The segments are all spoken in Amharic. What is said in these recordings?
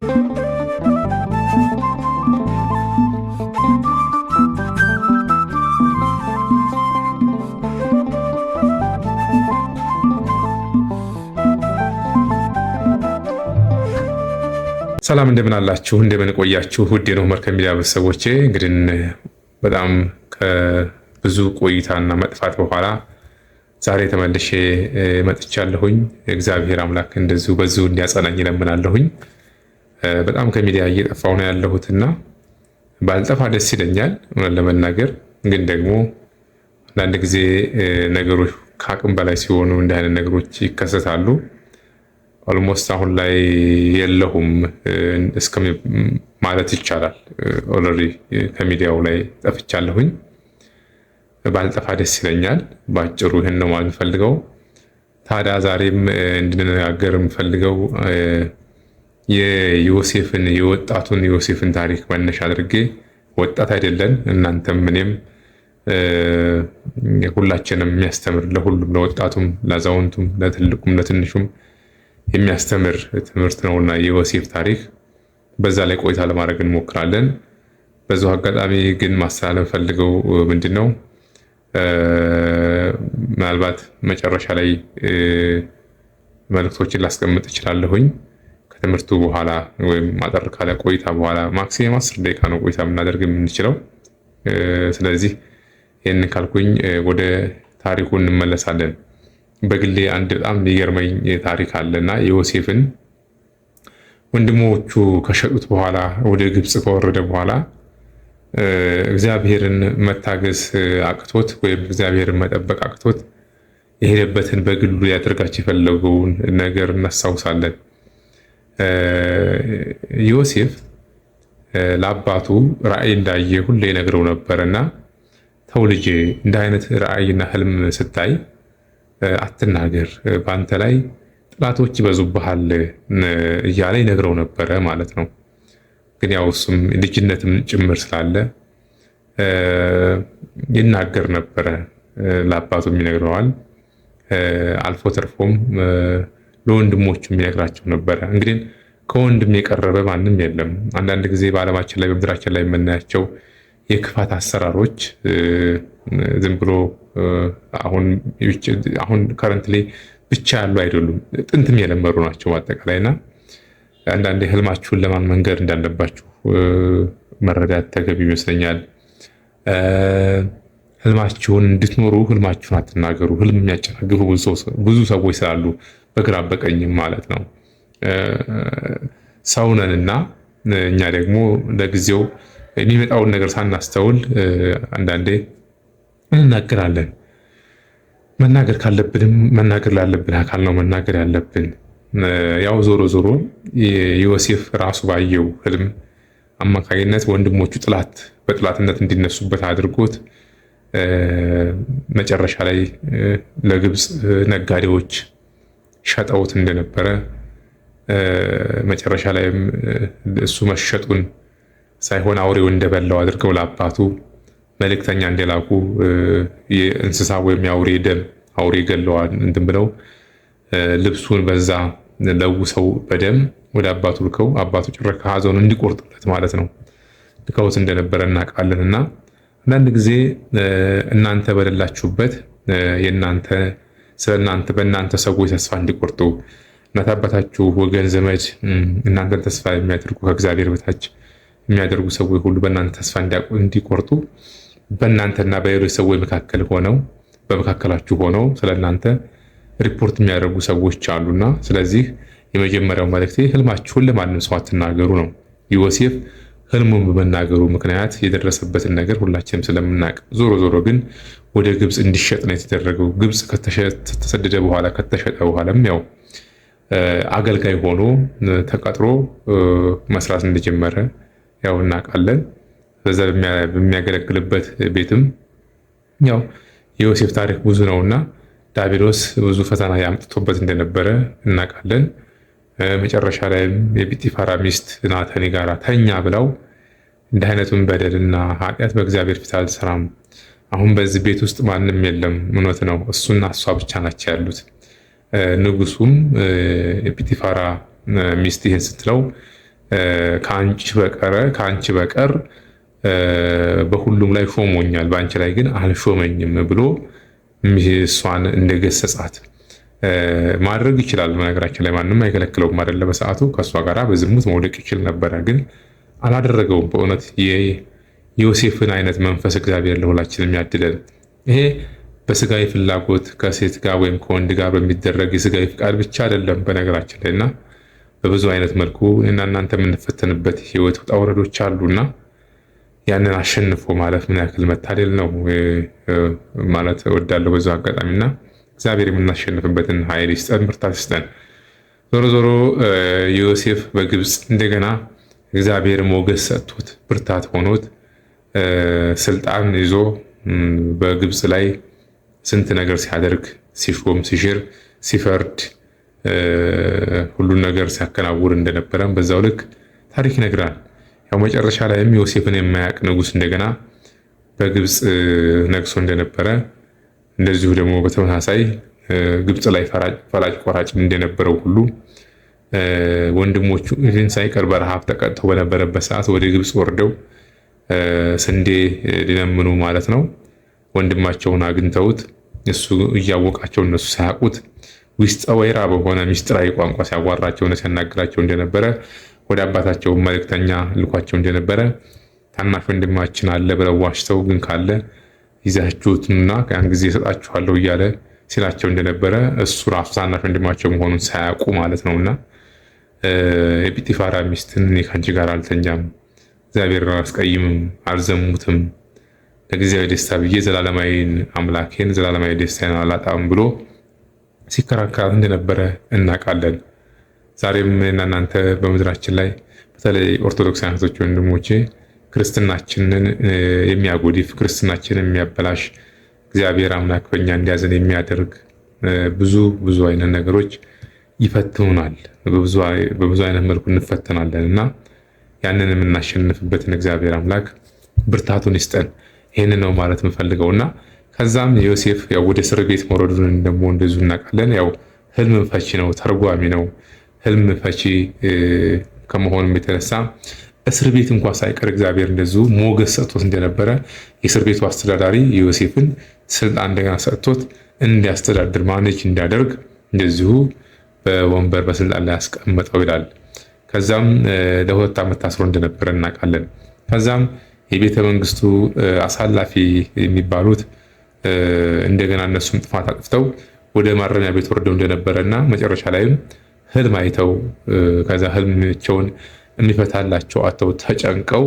ሰላም እንደምን አላችሁ? እንደምን ቆያችሁ? ውድ የኖህ መርከብ ሚዲያ ቤተሰቦቼ፣ እንግዲህ በጣም ከብዙ ቆይታና መጥፋት በኋላ ዛሬ ተመልሼ መጥቻለሁኝ። እግዚአብሔር አምላክ እንደዚሁ በዚሁ እንዲያጸናኝ እለምናለሁኝ። በጣም ከሚዲያ እየጠፋሁ ነው ያለሁትና ባልጠፋ ደስ ይለኛል እውነት ለመናገር። ግን ደግሞ አንዳንድ ጊዜ ነገሮች ከአቅም በላይ ሲሆኑ እንዲህ አይነት ነገሮች ይከሰታሉ። ኦልሞስት አሁን ላይ የለሁም እስከ ማለት ይቻላል። ኦልሬዲ ከሚዲያው ላይ ጠፍቻለሁኝ። ባልጠፋ ደስ ይለኛል። ባጭሩ ይህን ነው ማለት ፈልገው። ታዲያ ዛሬም እንድንነጋገር የምፈልገው የዮሴፍን የወጣቱን ዮሴፍን ታሪክ መነሻ አድርጌ፣ ወጣት አይደለን እናንተም እኔም ሁላችንም የሚያስተምር ለሁሉም ለወጣቱም፣ ለአዛውንቱም፣ ለትልቁም ለትንሹም የሚያስተምር ትምህርት ነውና የዮሴፍ ታሪክ በዛ ላይ ቆይታ ለማድረግ እንሞክራለን። በዛው አጋጣሚ ግን ማስተላለፍ ፈልገው ምንድነው ምናልባት መጨረሻ ላይ መልእክቶችን ላስቀምጥ እችላለሁኝ ከትምህርቱ በኋላ ወይም ማጠር ካለ ቆይታ በኋላ ማክሲመም 10 ደቂቃ ነው ቆይታ የምናደርግ የምንችለው። ስለዚህ ይህንን ካልኩኝ ወደ ታሪኩ እንመለሳለን። በግሌ አንድ በጣም የሚገርመኝ ታሪክ አለና ዮሴፍን ወንድሞቹ ከሸጡት በኋላ ወደ ግብፅ ከወረደ በኋላ እግዚአብሔርን መታገስ አቅቶት ወይም እግዚአብሔርን መጠበቅ አቅቶት የሄደበትን በግሉ ሊያደርጋቸው የፈለገውን ነገር እናስታውሳለን። ዮሴፍ ለአባቱ ራእይ እንዳየ ሁሌ ነግረው ነበርና ተው ልጄ እንደ አይነት ራእይና ህልም ስታይ አትናገር፣ በአንተ ላይ ጥላቶች ይበዙብሃል እያለ ይነግረው ነበረ ማለት ነው። ግን ያው እሱም ልጅነትም ጭምር ስላለ ይናገር ነበረ፣ ለአባቱም ይነግረዋል፣ አልፎ ተርፎም ለወንድሞቹም ይነግራቸው ነበረ። እንግዲህ ከወንድም የቀረበ ማንም የለም። አንዳንድ ጊዜ በዓለማችን ላይ በምድራችን ላይ የምናያቸው የክፋት አሰራሮች ዝም ብሎ አሁን ከረንትሊ ብቻ ያሉ አይደሉም፣ ጥንትም የለመዱ ናቸው አጠቃላይና አንዳንዴ ህልማችሁን ለማን መንገር እንዳለባችሁ መረዳት ተገቢ ይመስለኛል። ህልማችሁን እንድትኖሩ ህልማችሁን አትናገሩ። ህልም የሚያጨናግፉ ብዙ ሰዎች ስላሉ በግራ በቀኝም ማለት ነው። ሰውነንና እኛ ደግሞ ለጊዜው የሚመጣውን ነገር ሳናስተውል አንዳንዴ እንናገራለን። መናገር ካለብንም መናገር ላለብን አካል ነው መናገር ያለብን። ያው ዞሮ ዞሮ ዮሴፍ ራሱ ባየው ህልም አማካይነት ወንድሞቹ በጥላትነት እንዲነሱበት አድርጎት መጨረሻ ላይ ለግብፅ ነጋዴዎች ሸጠውት እንደነበረ መጨረሻ ላይም እሱ መሸጡን ሳይሆን አውሬው እንደበላው አድርገው ለአባቱ መልእክተኛ እንደላኩ የእንስሳ ወይም የአውሬ ደም አውሬ ገለዋል እንትን ብለው ልብሱን በዛ ለውሰው በደም ወደ አባቱ ልከው አባቱ ጭራሽ ከሀዘኑ እንዲቆርጡለት ማለት ነው ልከውት እንደነበረ እናውቃለንና አንዳንድ ጊዜ እናንተ በሌላችሁበት በእናንተ ሰዎች ተስፋ እንዲቆርጡ እናት አባታችሁ፣ ወገን ዘመድ እናንተን ተስፋ የሚያደርጉ ከእግዚአብሔር በታች የሚያደርጉ ሰዎች ሁሉ በእናንተ ተስፋ እንዲቆርጡ በእናንተና በሌሎች ሰዎች መካከል በመካከላችሁ ሆነው ስለእናንተ ሪፖርት የሚያደርጉ ሰዎች አሉና፣ ስለዚህ የመጀመሪያው መልእክቴ ህልማችሁን ለማንም ሰው አትናገሩ ነው። ዮሴፍ ህልሙን በመናገሩ ምክንያት የደረሰበትን ነገር ሁላችንም ስለምናውቅ፣ ዞሮ ግን ወደ ግብፅ እንዲሸጥ ነው የተደረገው። ግብፅ ከተሰደደ በኋላ ከተሸጠ በኋላም ያው አገልጋይ ሆኖ ተቀጥሮ መስራት እንደጀመረ ያው እናውቃለን። በዛ በሚያገለግልበት ቤትም ያው የዮሴፍ ታሪክ ብዙ ነውና ዲያብሎስ ብዙ ፈተና ያምጥቶበት እንደነበረ እናውቃለን። መጨረሻ ላይም የጲጢፋራ ሚስት ናታኒ ጋራ ተኛ ብለው እንደ አይነቱን በደልና ኃጢአት በእግዚአብሔር ፊት አልሰራም፣ አሁን በዚህ ቤት ውስጥ ማንም የለም፣ እውነት ነው እሱና እሷ ብቻ ናቸው ያሉት። ንጉሱም የጲጢፋራ ሚስት ይህን ስትለው ከአንቺ በቀር በሁሉም ላይ ሾሞኛል፣ በአንቺ ላይ ግን አልሾመኝም ብሎ እሷን እንደገሰጻት ማድረግ ይችላል። በነገራችን ላይ ማንም አይከለክለውም አይደለ? በሰዓቱ ከእሷ ጋር በዝሙት መውደቅ ይችል ነበረ፣ ግን አላደረገውም። በእውነት የዮሴፍን አይነት መንፈስ እግዚአብሔር ለሁላችን የሚያድለን። ይሄ በስጋዊ ፍላጎት ከሴት ጋር ወይም ከወንድ ጋር በሚደረግ የስጋዊ ፍቃድ ብቻ አይደለም በነገራችን ላይ እና በብዙ አይነት መልኩ እና እናንተ የምንፈተንበት ህይወት ውጣ ውረዶች አሉና ያንን አሸንፎ ማለፍ ምን ያክል መታደል ነው ማለት እወዳለሁ በዛው አጋጣሚና እግዚአብሔር የምናሸንፍበትን ኃይል ይስጠን፣ ብርታት ይስጠን። ዞሮ ዞሮ ዮሴፍ በግብፅ እንደገና እግዚአብሔር ሞገስ ሰጥቶት ብርታት ሆኖት ስልጣን ይዞ በግብፅ ላይ ስንት ነገር ሲያደርግ ሲሾም ሲሽር ሲፈርድ ሁሉን ነገር ሲያከናውር እንደነበረም በዛው ልክ ታሪክ ይነግራል። ያው መጨረሻ ላይም ዮሴፍን የማያውቅ ንጉስ እንደገና በግብፅ ነግሶ እንደነበረ እንደዚሁ ደግሞ በተመሳሳይ ግብፅ ላይ ፈላጭ ቆራጭ እንደነበረው ሁሉ ወንድሞቹ ይህን ሳይቀር በረሃብ ተቀጥተው በነበረበት ሰዓት ወደ ግብፅ ወርደው ስንዴ ሊለምኑ ማለት ነው ወንድማቸውን አግኝተውት እሱ እያወቃቸው እነሱ ሳያውቁት ውስጠ ወይራ በሆነ ሚስጥራዊ ቋንቋ ሲያዋራቸውና ሲያናግራቸው እንደነበረ ወደ አባታቸው መልእክተኛ ልኳቸው እንደነበረ ታናሽ ወንድማችን አለ ብለው ዋሽተው ግን ካለ ይዛችሁትና ያን ጊዜ እሰጣችኋለሁ እያለ ሲላቸው እንደነበረ እሱ ራሱ ታናሽ ወንድማቸው መሆኑን ሳያውቁ ማለት ነውና የጲጢፋራ ሚስትን እኔ ከአንቺ ጋር አልተኛም፣ እግዚአብሔርን አላስቀይምም፣ አልዘሙትም፣ ለጊዜያዊ ደስታ ብዬ ዘላለማዊን አምላኬን ዘላለማዊ ደስታን አላጣም ብሎ ሲከራከራት እንደነበረ እናውቃለን። ዛሬም እናንተ በምድራችን ላይ በተለይ ኦርቶዶክስ እህቶች ወንድሞቼ ክርስትናችንን የሚያጎድፍ ክርስትናችንን የሚያበላሽ እግዚአብሔር አምላክ በእኛ እንዲያዘን የሚያደርግ ብዙ አይነት ነገሮች ይፈትኑናል። በብዙ አይነት መልኩ እንፈተናለን እና ያንን የምናሸንፍበትን እግዚአብሔር አምላክ ብርታቱን ይስጠን። ይህን ነው ማለት የምፈልገውና ከዛም ዮሴፍ ያው ወደ እስር ቤት መውረዱን ደግሞ እንደዚሁ እናውቃለን። ያው ህልም ፈቺ ነው፣ ተርጓሚ ነው። ህልም ፈቺ ከመሆኑም የተነሳ እስር ቤት እንኳን ሳይቀር እግዚአብሔር እንደዚሁ ሞገስ ሰጥቶት እንደነበረ የእስር ቤቱ አስተዳዳሪ ዮሴፍን ስልጣን እንደገና ሰጥቶት እንዲያስተዳድር ማኔጅ እንዲያደርግ እንደዚሁ በወንበር በስልጣን ላይ ያስቀመጠው ይላል። ከዛም ለ2 ዓመት ታስሮ እንደነበረ እናውቃለን። ከዛም የቤተ መንግስቱ አሳላፊ የሚባሉት እንደገና እነሱም ጥፋት አጥፍተው ወደ ማረሚያ ቤት ወርደው እንደነበረና መጨረሻ ላይም ህልም አይተው ከዛ ህልማቸውን የሚፈታላቸው አተው ተጨንቀው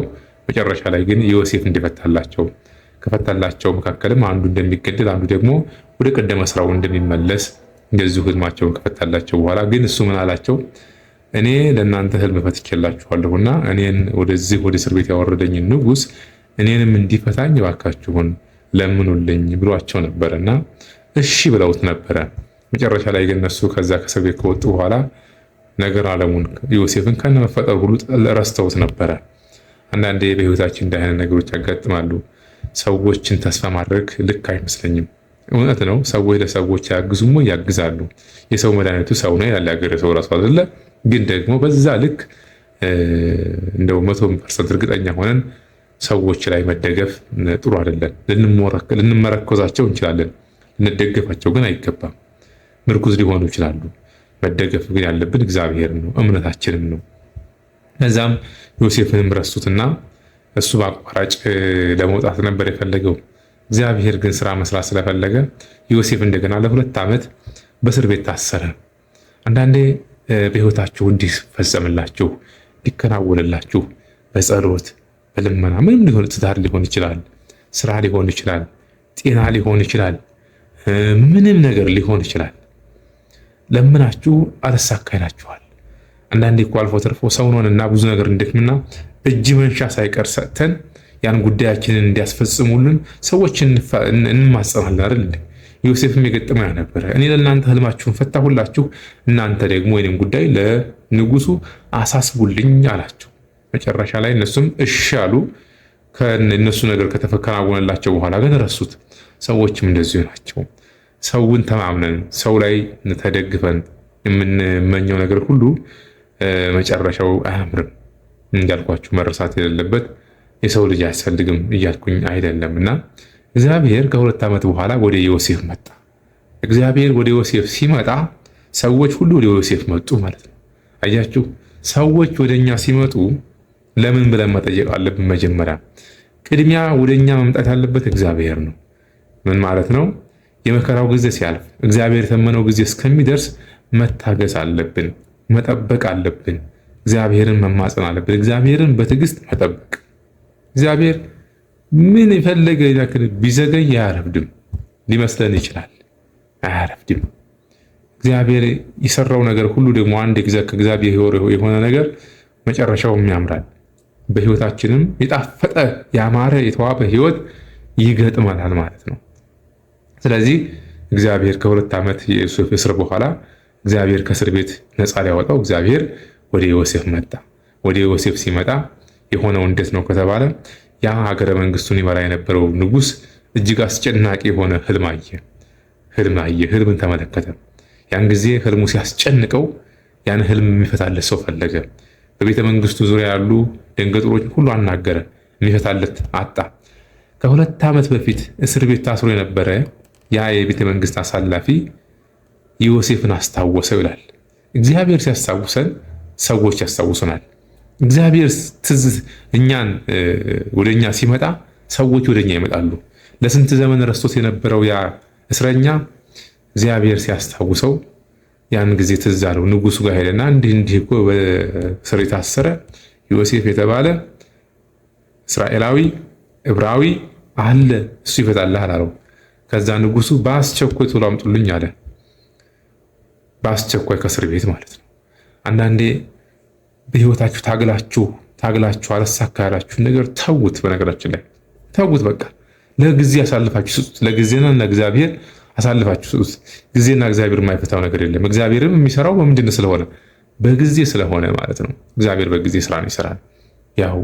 መጨረሻ ላይ ግን ዮሴፍ እንዲፈታላቸው ከፈታላቸው መካከልም አንዱ እንደሚገደል አንዱ ደግሞ ወደ ቀደመ ስራው እንደሚመለስ እንደዚሁ ህልማቸውን ከፈታላቸው በኋላ ግን እሱ ምን አላቸው? እኔ ለእናንተ ህልም ፈትቼላችኋለሁና እኔን ወደዚህ ወደ እስር ቤት ያወረደኝ ንጉስ እኔንም እንዲፈታኝ እባካችሁን ለምኑልኝ ብሏቸው ነበረና እሺ ብለውት ነበረ። መጨረሻ ላይ ግን እነሱ ከዛ ከእስር ቤት ከወጡ በኋላ ነገር ዓለሙን ዮሴፍን ከነመፈጠሩ ሁሉ ረስተውት ነበረ። አንዳንዴ በህይወታችን እንዲህ አይነት ነገሮች ያጋጥማሉ። ሰዎችን ተስፋ ማድረግ ልክ አይመስለኝም። እውነት ነው፣ ሰዎች ለሰዎች ያግዙም ያግዛሉ። የሰው መድኃኒቱ ሰው ነው ይላል ያገሬ ሰው ራሱ አይደለ? ግን ደግሞ በዛ ልክ እንደው 100% እርግጠኛ ሆነን ሰዎች ላይ መደገፍ ጥሩ አይደለም። ልንመረኮዛቸው እንችላለን፣ ልንደገፋቸው ግን አይገባም። ምርኩዝ ሊሆኑ ይችላሉ። መደገፍ ግን ያለብን እግዚአብሔር ነው፣ እምነታችንም ነው። ከዛም ዮሴፍንም ረሱትና እሱ በአቋራጭ ለመውጣት ነበር የፈለገው። እግዚአብሔር ግን ስራ መስራት ስለፈለገ ዮሴፍ እንደገና ለ2 ዓመት በእስር ቤት ታሰረ። አንዳንዴ በህይወታችሁ እንዲፈጸምላችሁ እንዲከናወንላችሁ በጸሎት በልመና ምንም ሊሆን ትዳር ሊሆን ይችላል፣ ስራ ሊሆን ይችላል፣ ጤና ሊሆን ይችላል፣ ምንም ነገር ሊሆን ይችላል። ለምናችሁ አልሳካ ይላችኋል። አንዳንዴ እኮ አልፎ ተርፎ ሰው ነንና ብዙ ነገር እንደክምና እጅ መንሻ ሳይቀር ሰጥተን ያን ጉዳያችንን እንዲያስፈጽሙልን ሰዎችን እንማጸናለን አይደል? ዮሴፍም የገጠመው ነበረ። እኔ ለእናንተ ህልማችሁን ፈታሁላችሁ፣ እናንተ ደግሞ የኔን ጉዳይ ለንጉሱ አሳስቡልኝ አላቸው። መጨረሻ ላይ እነሱም እሺ አሉ። ከእነሱ ነገር ከተከናወነላቸው በኋላ ግን ረሱት። ሰዎችም እንደዚሁ ናቸው። ሰውን ተማምነን ሰው ላይ ተደግፈን የምንመኘው ነገር ሁሉ መጨረሻው አያምርም። እንዳልኳችሁ መረሳት የሌለበት የሰው ልጅ አያስፈልግም እያልኩኝ አይደለም። እና እግዚአብሔር ከ2 ዓመት በኋላ ወደ ዮሴፍ መጣ። እግዚአብሔር ወደ ዮሴፍ ሲመጣ ሰዎች ሁሉ ወደ ዮሴፍ መጡ ማለት ነው። አያችሁ፣ ሰዎች ወደኛ ሲመጡ ለምን ብለን መጠየቅ አለብን። መጀመሪያ ቅድሚያ ወደኛ መምጣት ያለበት እግዚአብሔር ነው። ምን ማለት ነው? የመከራው ጊዜ ሲያልፍ እግዚአብሔር የተመነው ጊዜ እስከሚደርስ መታገስ አለብን፣ መጠበቅ አለብን። እግዚአብሔርን መማፀን አለብን። እግዚአብሔርን በትዕግስት መጠበቅ። እግዚአብሔር ምን የፈለገ ያክል ቢዘገይ አያረፍድም። ሊመስለን ይችላል፣ አያረፍድም። እግዚአብሔር የሰራው ነገር ሁሉ ደግሞ አንድ ከእግዚአብሔር የሆነ ነገር መጨረሻውም ያምራል። በህይወታችንም የጣፈጠ ያማረ የተዋበ ህይወት ይገጥመናል ማለት ነው። ስለዚህ እግዚአብሔር ከ2 ዓመት የዮሴፍ እስር በኋላ እግዚአብሔር ከእስር ቤት ነፃ ሊያወጣው እግዚአብሔር ወደ ዮሴፍ መጣ። ወደ ዮሴፍ ሲመጣ የሆነው እንዴት ነው ከተባለ ያ ሀገረ መንግስቱን ይመራ የነበረው ንጉስ እጅግ አስጨናቂ የሆነ ህልም አየ። ህልምን ተመለከተ። ያን ጊዜ ህልሙ ሲያስጨንቀው ያን ህልም የሚፈታለት ሰው ፈለገ። በቤተ መንግስቱ ዙሪያ ያሉ ደንገጥሮች ሁሉ አናገረ፣ የሚፈታለት አጣ። ከ2 ዓመት በፊት እስር ቤት ታስሮ የነበረ ያ የቤተ መንግስት አሳላፊ ዮሴፍን አስታወሰው ይላል። እግዚአብሔር ሲያስታውሰን ሰዎች ያስታውሱናል። እግዚአብሔር እኛን ወደኛ ሲመጣ ሰዎች ወደኛ ይመጣሉ። ለስንት ዘመን ረስቶት የነበረው ያ እስረኛ እግዚአብሔር ሲያስታውሰው ያን ጊዜ ትዝ አለው። ንጉሱ ጋር ሄደና እንዲህ እኮ በእስር የታሰረ ዮሴፍ የተባለ እስራኤላዊ ዕብራዊ አለ፣ እሱ ይፈታልሃል አለው። ከዛ ንጉሱ በአስቸኳይ ቶሎ አምጡልኝ አለ። በአስቸኳይ ከእስር ቤት ማለት ነው። አንዳንዴ በህይወታችሁ ታግላችሁ አላሳካ ያላችሁን ነገር ተውት። በነገራችን ላይ ተውት። በቃ ለጊዜ አሳልፋችሁ ስጡት። ለጊዜና ለእግዚአብሔር አሳልፋችሁ ስጡት። ጊዜና እግዚአብሔር የማይፈታው ነገር የለም። እግዚአብሔርም የሚሰራው በምንድን ስለሆነ በጊዜ ስለሆነ ማለት ነው። እግዚአብሔር በጊዜ ስራን ይሰራል። ያው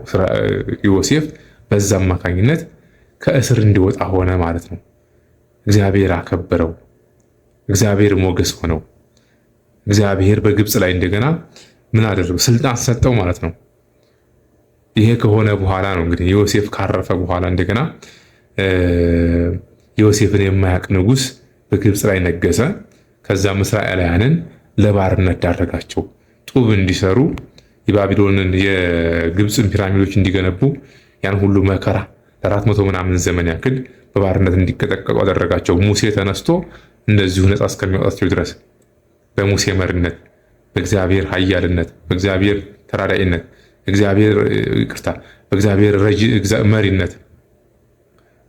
ዮሴፍ በዛ አማካኝነት ከእስር እንዲወጣ ሆነ ማለት ነው። እግዚአብሔር አከበረው። እግዚአብሔር ሞገስ ሆነው። እግዚአብሔር በግብፅ ላይ እንደገና ምን አደረገው? ስልጣን ሰጠው ማለት ነው። ይሄ ከሆነ በኋላ ነው እንግዲህ ዮሴፍ ካረፈ በኋላ እንደገና ዮሴፍን የማያውቅ ንጉስ በግብፅ ላይ ነገሰ። ከዛም እስራኤላውያንን ለባርነት ዳረጋቸው። ጡብ እንዲሰሩ የባቢሎንን የግብፅን ፒራሚዶች እንዲገነቡ ያን ሁሉ መከራ ለ400 ምናምን ዘመን ያክል በባርነት እንዲቀጠቀጡ አደረጋቸው። ሙሴ ተነስቶ እንደዚሁ ነፃ እስከሚያወጣቸው ድረስ በሙሴ መሪነት፣ በእግዚአብሔር ኃያልነት፣ በእግዚአብሔር ተራዳኢነት፣ በእግዚአብሔር መሪነት፣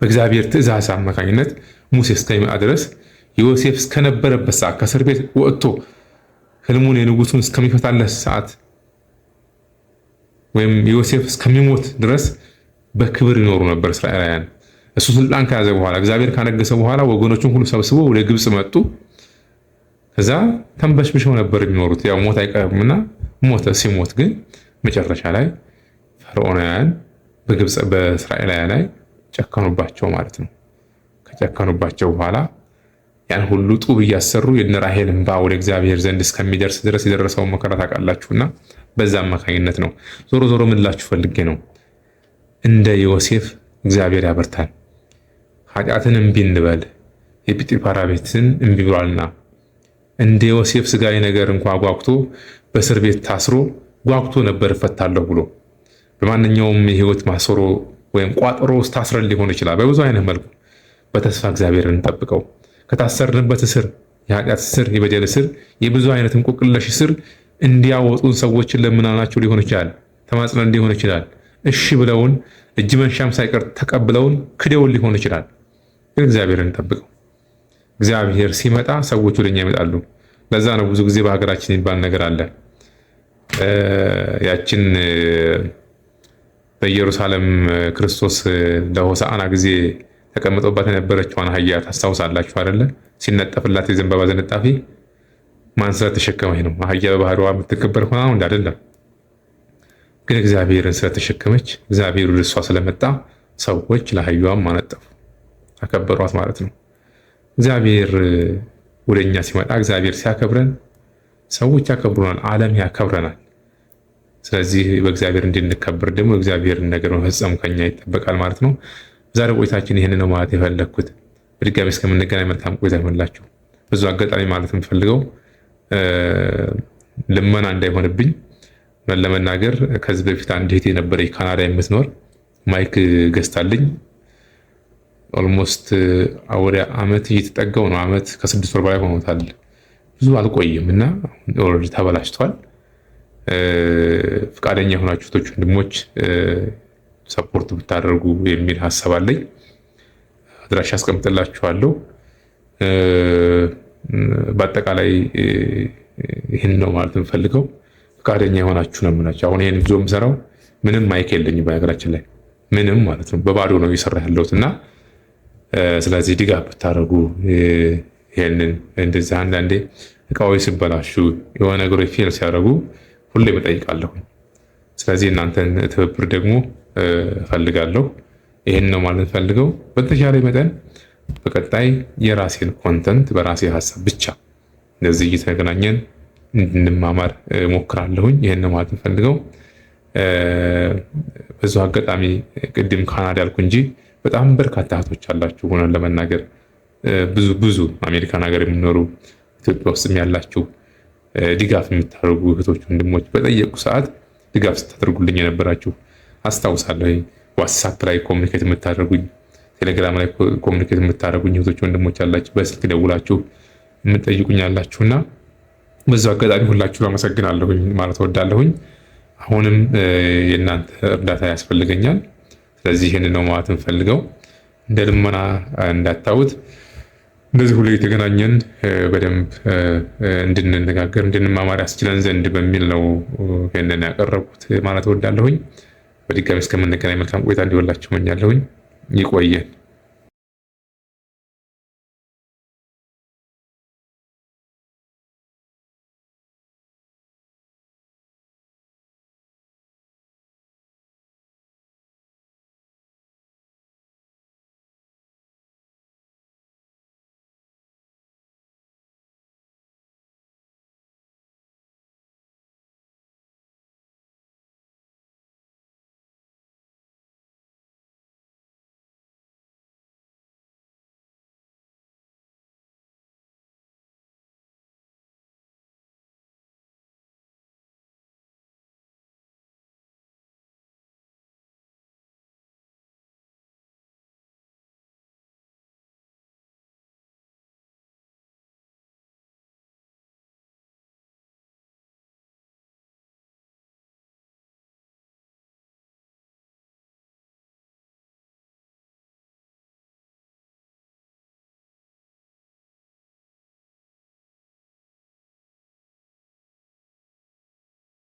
በእግዚአብሔር ትእዛዝ አማካኝነት ሙሴ እስከሚመጣ ድረስ ዮሴፍ እስከነበረበት ሰዓት ከእስር ቤት ወጥቶ ህልሙን የንጉሱን እስከሚፈታለት ሰዓት ወይም ዮሴፍ እስከሚሞት ድረስ በክብር ይኖሩ ነበር እስራኤላውያን። እሱ ስልጣን ከያዘ በኋላ እግዚአብሔር ካነገሰ በኋላ ወገኖቹን ሁሉ ሰብስበው ወደ ግብፅ መጡ። ከዛ ተንበሽብሸው ነበር የሚኖሩት። ያው ሞት አይቀርምና ሞተ። ሲሞት ግን መጨረሻ ላይ ፈርዖናውያን በእስራኤላውያን ላይ ጨከኑባቸው ማለት ነው። ከጨከኑባቸው በኋላ ያን ሁሉ ጡብ እያሰሩ የነ ራሔል እንባ ወደ እግዚአብሔር ዘንድ እስከሚደርስ ድረስ የደረሰውን መከራ ታውቃላችሁና በዛ አማካኝነት ነው። ዞሮ ዞሮ ምን ላችሁ ፈልጌ ነው፣ እንደ ዮሴፍ እግዚአብሔር ያበርታል። ኃጢአትን እምቢ እንበል፣ የጲጢፋራ ቤትን እምቢ ብሏልና። እንደ ዮሴፍ ስጋዊ ነገር እንኳ ጓጉቶ በእስር ቤት ታስሮ ጓጉቶ ነበር እፈታለሁ ብሎ። በማንኛውም የህይወት ማሰሮ ወይም ቋጠሮ ውስጥ ታስረን ሊሆን ይችላል። በብዙ አይነት መልኩ በተስፋ እግዚአብሔርን እንጠብቀው። ከታሰርንበት እስር፣ የኃጢአት እስር፣ የበደል እስር፣ የብዙ አይነት እንቆቅልሽ እስር እንዲያወጡን ሰዎችን ለምናናቸው ሊሆን ይችላል። ተማጽነን ሊሆን ይችላል። እሺ ብለውን እጅ መንሻም ሳይቀር ተቀብለውን ክደውን ሊሆን ይችላል። ግን እግዚአብሔርን እንጠብቀው። እግዚአብሔር ሲመጣ ሰዎች ወደኛ ይመጣሉ። ለዛ ነው ብዙ ጊዜ በሀገራችን የሚባል ነገር አለ። ያችን በኢየሩሳሌም ክርስቶስ ለሆሳዕና ጊዜ ተቀምጦባት የነበረችዋን አህያ ታስታውሳላችሁ አይደለ? ሲነጠፍላት የዘንባባ ዝንጣፊ ማን ስለተሸከመች ነው? አህያ በባህሪዋ የምትከበር ሆና ነው አይደለም። ግን እግዚአብሔርን ስለተሸከመች እግዚአብሔር ወደ እሷ ስለመጣ ሰዎች ለአህያዋም አነጠፉ፣ አከበሯት ማለት ነው። እግዚአብሔር ወደኛ ሲመጣ እግዚአብሔር ሲያከብረን ሰዎች ያከብሩናል፣ ዓለም ያከብረናል። ስለዚህ በእግዚአብሔር እንድንከበር ደግሞ እግዚአብሔርን ነገር መፈጸም ከኛ ይጠበቃል ማለት ነው። ዛሬ ቆይታችን ይህን ነው ማለት የፈለግኩት። በድጋሚ እስከምንገናኝ መልካም ቆይታ ይሆንላችሁ። ብዙ አጋጣሚ ማለት የምፈልገው ልመና እንዳይሆንብኝ ለመናገር ከዚህ በፊት አንድ እህቴ የነበረች ካናዳ የምትኖር ማይክ ገዝታልኝ ኦልሞስት ወደ ዓመት እየተጠጋው ነው። ዓመት ከ6 ወር በላይ ሆኖታል። ብዙ አልቆይም እና ኦልሬዲ ተበላሽቷል። ፈቃደኛ የሆናችሁ እህቶች ወንድሞች ሰፖርት ብታደርጉ የሚል ሀሳብ አለኝ። አድራሻ አስቀምጥላችኋለሁ። በአጠቃላይ ይህን ነው ማለት የምፈልገው። ፈቃደኛ የሆናችሁ ነው የምላችሁ። አሁን ይህን ቪዲዮ የምሰራው ምንም ማይክ የለኝም በነገራችን ላይ ምንም ማለት ነው፣ በባዶ ነው እየሰራ ያለሁት እና ስለዚህ ድጋፍ ብታደርጉ ይሄንን እንደዚህ አንዳንዴ እቃዎች ሲበላሹ የሆነ ነገሮች ፌል ሲያደርጉ ሁሌም እጠይቃለሁ። ስለዚህ እናንተን ትብብር ደግሞ እፈልጋለሁ። ይሄን ነው ማለት ፈልገው። በተሻለ መጠን በቀጣይ የራሴን ኮንተንት በራሴ ሀሳብ ብቻ እንደዚህ እየተገናኘን እንድንማማር ሞክራለሁኝ። ይሄን ነው ማለት ፈልገው። በዙ አጋጣሚ ቅድም ካናዳ ያልኩ እንጂ በጣም በርካታ እህቶች አላችሁ ሆነን ለመናገር ብዙ አሜሪካን ሀገር የሚኖሩ ኢትዮጵያ ውስጥም ያላችሁ ድጋፍ የምታደርጉ እህቶች ወንድሞች በጠየቁ ሰዓት ድጋፍ ስታደርጉልኝ የነበራችሁ አስታውሳለሁ። ዋትስአፕ ላይ ኮሙኒኬት የምታደርጉኝ፣ ቴሌግራም ላይ ኮሙኒኬት የምታደርጉኝ እህቶች ወንድሞች አላችሁ፣ በስልክ ደውላችሁ የምትጠይቁኝ አላችሁና በዙ አጋጣሚ ሁላችሁ አመሰግናለሁኝ ማለት ወዳለሁኝ። አሁንም የእናንተ እርዳታ ያስፈልገኛል። ስለዚህ ይህን ነው ማለት እንፈልገው። እንደ ልመና እንዳታዩት። እንደዚህ ሁሉ የተገናኘን በደንብ እንድንነጋገር እንድንማማር ያስችለን ዘንድ በሚል ነው ይህንን ያቀረብኩት ማለት ወዳለሁኝ። በድጋሚ እስከምንገናኝ መልካም ቆይታ እንዲሆንላችሁ እመኛለሁኝ። ይቆየን።